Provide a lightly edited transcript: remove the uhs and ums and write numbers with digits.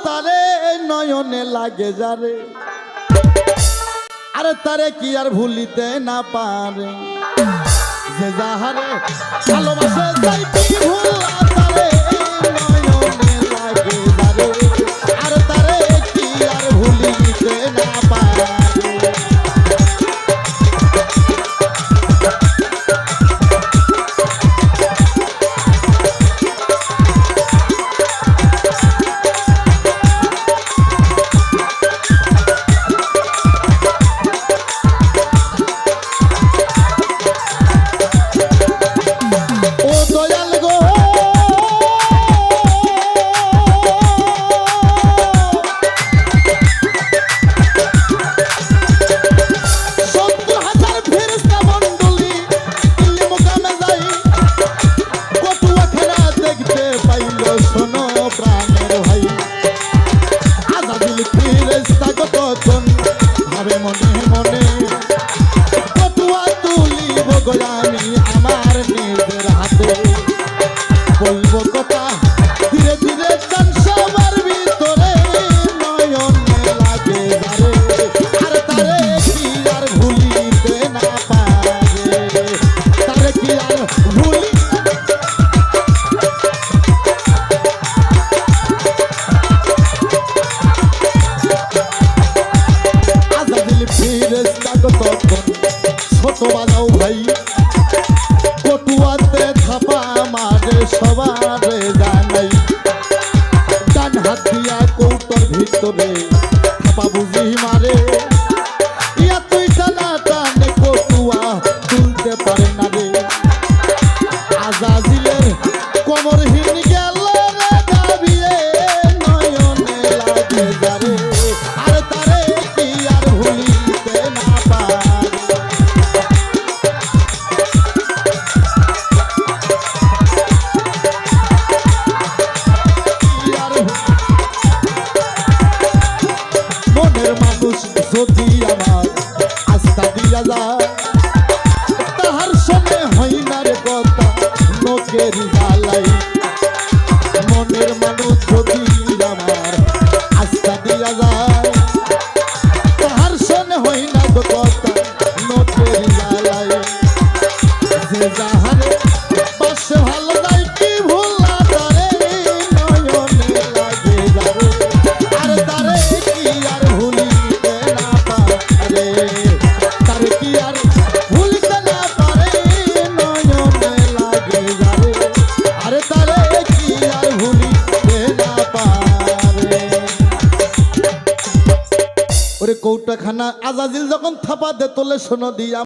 তারে নয়নে লাগে যারে আরে তারে কি আর ভুলিতে না পারে যে যাহারে ভালোবাসে তাই কি ভুলা তারে নয়নে লাগে যারে আরে তারে কি আর ভুলিতে না পারে মনে মনে কতুয়া তুলিব গোলামি আমার নিজের হাতে বলবো কথা ধীরে ধীরে গান সবার ভিতরে নয়নে লাগে যারে আর তারে কি আর ভুলিতে না পারে তারে কি আর ভুলি ছোট বাজাও ভাই কটুয়াতে থাপা মারে সবারে জানাই ডান হাত দিয়া কৌটোর ভিতরে থাপা বুঝি মারে ইয়া তুই টানা টানে কটুয়া তুলতে পারে না রে আজাজিলের কোমরহীন গেল রে দাবিয়ে নয়নে লাগে যারে আর তারে কি আর ভুলিতে না পারে মানুষ যদি আমার আস্থা দিয়া যায় তাহার সঙ্গে হয় না রে কথা লোকের জ্বালাই মনের মানুষ যদি আমার আস্থা দিয়া যায় তাহার সঙ্গে হয় না গো কথা লোকের জ্বালাই যে যাহারে বাসে ভালো নাই কি ভুলা তারে নয়নে লাগে যাবে আর তারে কি আর ভুলি তারে কি আর ভুলিতে না পারে নয়নে লাগে যারে আরে তারে কি আর ভুলিতে না পারে ওরে কৌটা খানা আজাজিল যখন থাপা দে তোলে শোনো দিয়া